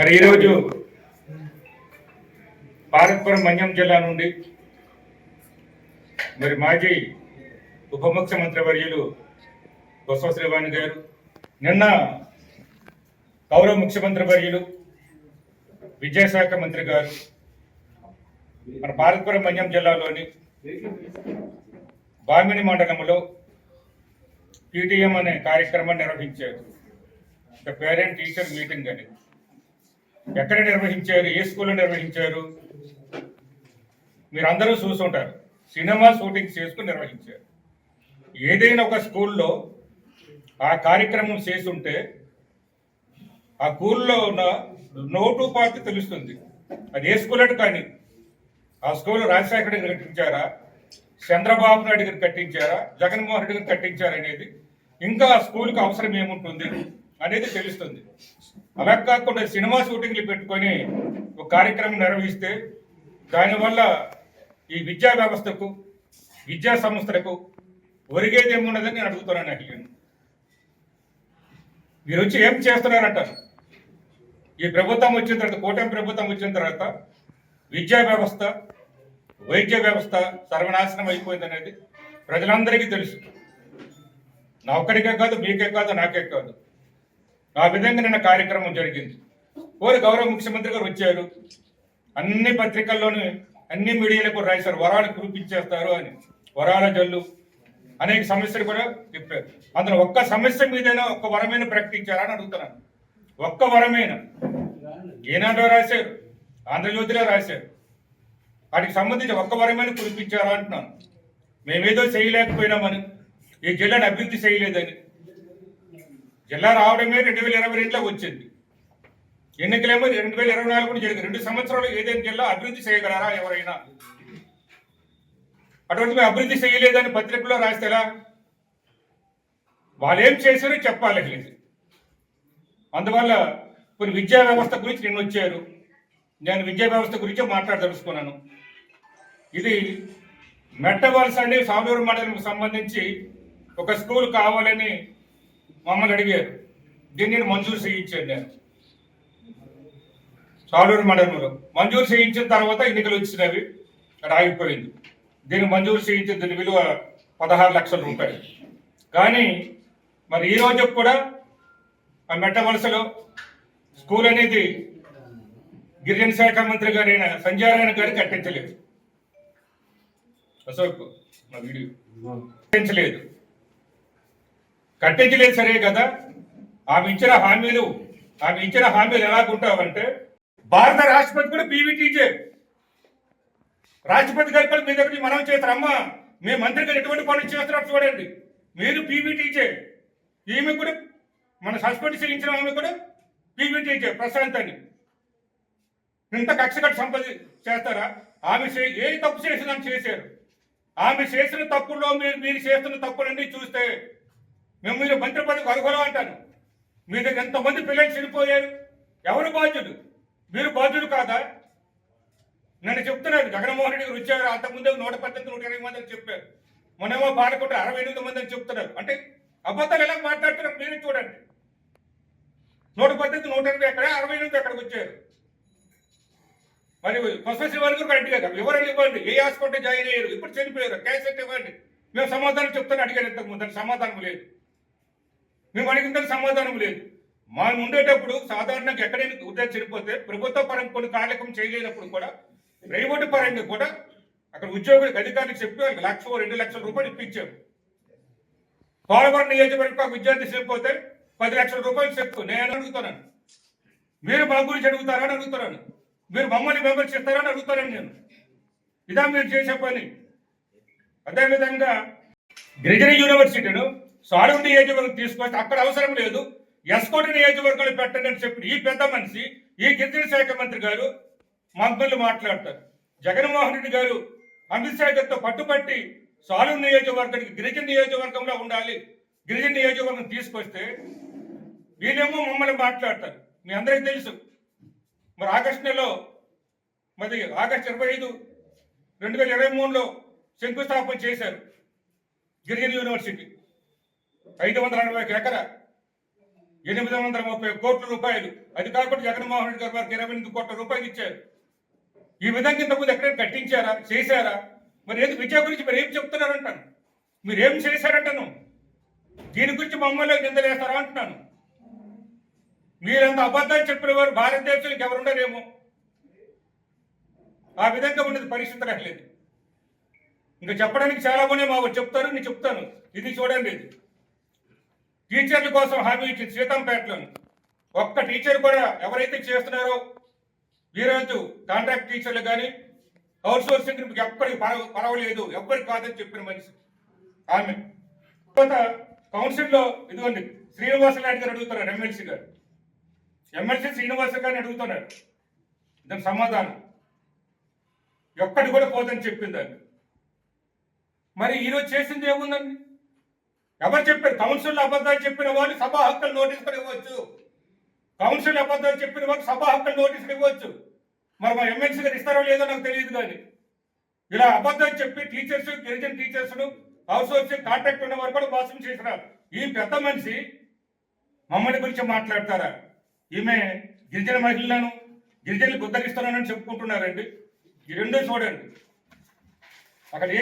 మరి ఈరోజు పార్వతీపురం మన్యం జిల్లా నుండి మరి మాజీ ఉప ముఖ్యమంత్రి వర్యులు బొత్స శ్రీవాణి గారు, నిన్న గౌరవ ముఖ్యమంత్రి వర్యులు విద్యాశాఖ మంత్రి గారు మన పార్వతీపురం మన్యం జిల్లాలోని బామిని మండలంలో పీటీఎం అనే కార్యక్రమాన్ని నిర్వహించారు. పేరెంట్ టీచర్ మీటింగ్ అని ఎక్కడ నిర్వహించారు, ఏ స్కూల్లో నిర్వహించారు మీరు అందరూ చూసుంటారు. సినిమా షూటింగ్ చేసుకుని నిర్వహించారు. ఏదైనా ఒక స్కూల్లో ఆ కార్యక్రమం చేసుంటే ఆ స్కూల్లో ఉన్న నోటు పార్టీ తెలుస్తుంది. అది ఏ స్కూల్ అంటే కానీ ఆ స్కూల్ రాజశేఖర రెడ్డి కట్టించారా, చంద్రబాబు నాయుడు గారు కట్టించారా, జగన్మోహన్ రెడ్డి గారు కట్టించారా అనేది, ఇంకా ఆ స్కూల్కి అవసరం ఏముంటుంది అనేది తెలుస్తుంది. అలా కాకుండా సినిమా షూటింగ్లు పెట్టుకొని ఒక కార్యక్రమం నిర్వహిస్తే దానివల్ల ఈ విద్యా వ్యవస్థకు, విద్యా సంస్థలకు ఒరిగేది ఏమున్నదని నేను అడుగుతున్నాను. అఖిలను మీరు వచ్చి ఏం చేస్తున్నారంటారు? ఈ ప్రభుత్వం వచ్చిన తర్వాత, కూటమి ప్రభుత్వం వచ్చిన తర్వాత విద్యా వ్యవస్థ, వైద్య వ్యవస్థ సర్వనాశనం అయిపోయింది అనేది ప్రజలందరికీ తెలుసు. నా ఒక్కడికే కాదు, మీకే కాదు, నాకే కాదు. ఆ విధంగా నిన్న కార్యక్రమం జరిగింది. గౌరవ ముఖ్యమంత్రి గారు వచ్చారు. అన్ని పత్రికల్లోనూ అన్ని మీడియాలకు రాశారు, వరాలు కురిపించేస్తారు అని. వరాల జల్లు అనేక సమస్యలు కూడా చెప్పారు. అందులో ఒక్క సమస్య మీదైనా ఒక్క వరమైన ప్రకటించారా అని అడుగుతున్నాను. ఒక్క వరమైన ఏనాడో రాశారు, ఆంధ్రజ్యోతిలో రాశారు. వాటికి సంబంధించి ఒక్క వరమైన కురిపించారా అంటున్నాను. మేమేదో చేయలేకపోయినామని, ఈ జిల్లాను అభివృద్ధి చేయలేదని. జిల్లా రావడమే 2022లో వచ్చింది. ఎన్నికలేమో 2024 జరిగింది. 2 సంవత్సరాలు ఏదైనా జిల్లా అభివృద్ధి చేయగలరా ఎవరైనా? అటువంటి మేము అభివృద్ధి చేయలేదని పత్రికలో రాస్తే ఎలా? వాళ్ళు ఏం చేశారో చెప్పాలి. అందువల్ల కొన్ని విద్యా వ్యవస్థ గురించి నిన్న వచ్చారు. నేను విద్యా వ్యవస్థ గురించి మాట్లాడదలుచుకున్నాను. ఇది మెట్టవలస అనే సాలూరు మండలంకు సంబంధించి ఒక స్కూల్ కావాలని మమ్మల్ని అడిగారు. దీన్ని మంజూరు చేయించాను. నేను సాలూరు మండలంలో మంజూరు చేయించిన తర్వాత ఎన్నికలు వచ్చినవి, అక్కడ ఆగిపోయింది. దీన్ని మంజూరు చేయించిన దీని విలువ 16 లక్షల రూపాయలు. కానీ మరి ఈ రోజు కూడా ఆ మెట్టవలసలో స్కూల్ అనేది గిరిజన శాఖ మంత్రి గారైన సంజయ్ నారాయణ గారు కట్టించలేదు. అశోక్ మా వీడియో కట్టించలేదు సరే కదా. ఆమె ఇచ్చిన హామీలు ఎలాగుంటావంటే, భారత రాష్ట్రపతి కూడా పీవీటీజే. రాష్ట్రపతి గారు కూడా మీ దగ్గర మనం చేస్తారమ్మా, మీ మంత్రి గారు ఎటువంటి పనులు చేస్తున్నారు చూడండి. మీరు పీవీటీజే. ఈమె కూడా మన సస్పెండ్ చేయించిన ఆమె కూడా పీవీటీజే ప్రశాంత్ అని. ఇంత కక్ష కట్టి సంపద చేస్తారా? ఆమె ఏ తప్పు చేసిందని చేశారు. ఆమె చేసిన తప్పుల్లో మీరు చేస్తున్న తప్పులన్నీ చూస్తే మేము మీరు మంత్రి పదవికి అర్హులం అంటాను. మీ దగ్గర ఎంతమంది పిల్లలు చనిపోయారు? ఎవరు బాధ్యులు? మీరు బాధ్యులు కాదా? నన్ను చెప్తున్నారు జగన్మోహన్ రెడ్డి గారు వచ్చారు, అంతకుముందే 118, 120 మంది అని చెప్పారు. మొన్నేమో పాలకొట్టు 68 మంది అని చెప్తున్నారు. అంటే అబద్ధాలు ఎలా మాట్లాడుతున్నారు మీరు చూడండి. 118, 120 ఎక్కడ, 68 ఎక్కడికి వచ్చారు? మరి ప్రొఫెసర్ శ్రీవాణి గారు అడిగారు, వివరాలు ఇవ్వండి. ఏ హాస్పిటల్ జాయిన్ అయ్యారు, ఇప్పుడు చనిపోయారు, క్యాసెట్ ఇవ్వండి. మేము సమాధానం చెప్తాను అడిగారు. ఇంతకుముందు దానికి సమాధానం లేదు. మేము అడిగిన సమాధానం లేదు. మనం ఉండేటప్పుడు సాధారణంగా ఎక్కడైనా ఉద్యోగం చనిపోతే ప్రభుత్వ పరంగా కొన్ని కార్యక్రమం చేయలేనప్పుడు కూడా ప్రైవేటు పరంగా కూడా అక్కడ ఉద్యోగులకు, అధికారులకు చెప్పి వాళ్ళకి 1,00,000, 2 లక్షల రూపాయలు ఇప్పించాము. పోలవరం నియోజకవర్గం విద్యార్థి చనిపోతే 10 లక్షల రూపాయలు చెప్పు. నేను అడుగుతున్నాను, మీరు మా గురించి అడుగుతారని అడుగుతున్నాను. మీరు మమ్మల్ని విమర్శిస్తారని అడుగుతాను నేను. ఇదా మీరు చేసే పని? అదేవిధంగా గిరిజన యూనివర్సిటీను సాలూరు నియోజకవర్గం తీసుకొస్తే అక్కడ అవసరం లేదు, ఎస్కోట నియోజకవర్గాలు పెట్టండి అని చెప్పి ఈ పెద్ద మనిషి, ఈ గిరిజన శాఖ మంత్రి గారు మమ్మల్ని మాట్లాడతారు. జగన్మోహన్ రెడ్డి గారు అమిత్ షా గారితో పట్టుబట్టి సాలూరు నియోజకవర్గానికి గిరిజన నియోజకవర్గంలో ఉండాలి, గిరిజన నియోజకవర్గం తీసుకొస్తే వీళ్ళేమో మమ్మల్ని మాట్లాడతారు. మీ అందరికీ తెలుసు. మరి ఆగస్టు నెలలో, మరి ఆగస్టు 25, 2023లో శంకుస్థాపన చేశారు గిరిజన యూనివర్సిటీ. 540 ఎకరా 830 కోట్ల రూపాయలు. అది కాకుండా జగన్మోహన్ రెడ్డి గారు వారికి 28 కోట్ల రూపాయలు ఇచ్చారు. ఈ విధంగా ఇంతకుముందు ఎక్కడైనా కట్టించారా, చేశారా? మరి ఏది విజయ గురించి మీరు ఏం చెప్తున్నారంటాను, మీరు ఏం చేశారంటాను, దీని గురించి మమ్మల్ని నిందలేస్తారా అంటున్నాను. మీరంత అబద్ధాలు చెప్పిన వారు భారతదేశానికి ఎవరుండరేమో. ఆ విధంగా ఉన్నది పరిస్థితి రాలేదు. ఇంకా చెప్పడానికి చాలా మంది మా చెప్తారు, నేను చెప్తాను. ఇది చూడండి, ఇది టీచర్ల కోసం హామీ ఇచ్చింది సీతంపేటలోని. ఒక్క టీచర్ కూడా ఎవరైతే చేస్తున్నారో ఈరోజు కాంట్రాక్ట్ టీచర్లు కానీ అవుట్ సోర్సింగ్ ఎప్పటికి పర్వాలేదు, ఎవ్వరికి కాదని చెప్పిన మనిషి ఆమె. తర్వాత కౌన్సిల్లో ఇదిగోండి శ్రీనివాసనాయుడు గారు అడుగుతున్నారు, ఎమ్మెల్సీ శ్రీనివాస గారిని అడుగుతున్నారు. దాని సమాధానం ఎక్కడి కూడా పోదని చెప్పింది దాన్ని. మరి ఈరోజు చేసింది ఏముందండి? ఎవరు చెప్పారు? కౌన్సిల్లో అబద్ధాలు చెప్పిన వాళ్ళు సభా హక్కులు నోటీసులు ఇవ్వచ్చు. కౌన్సిల్ అబద్ధాలు చెప్పిన వాళ్ళు సభా హక్కులు నోటీసులు ఇవ్వచ్చు. మరి మా ఎమ్మెల్సీ గారు ఇస్తారో లేదో నాకు తెలియదు. కానీ ఇలా అబద్ధాలు చెప్పి టీచర్స్, గిరిజన టీచర్స్ను అవుట్సోర్సింగ్ కాంట్రాక్ట్ ఉన్న వారు కూడా మోసం చేసినారు. ఈ పెద్ద మనిషి మమ్మల్ని గురించి మాట్లాడతారా? ఈమె గిరిజన మహిళలను, గిరిజనులు ఉద్ధరిస్తున్నానని చెప్పుకుంటున్నారండి. ఈ రెండో చూడండి అక్కడ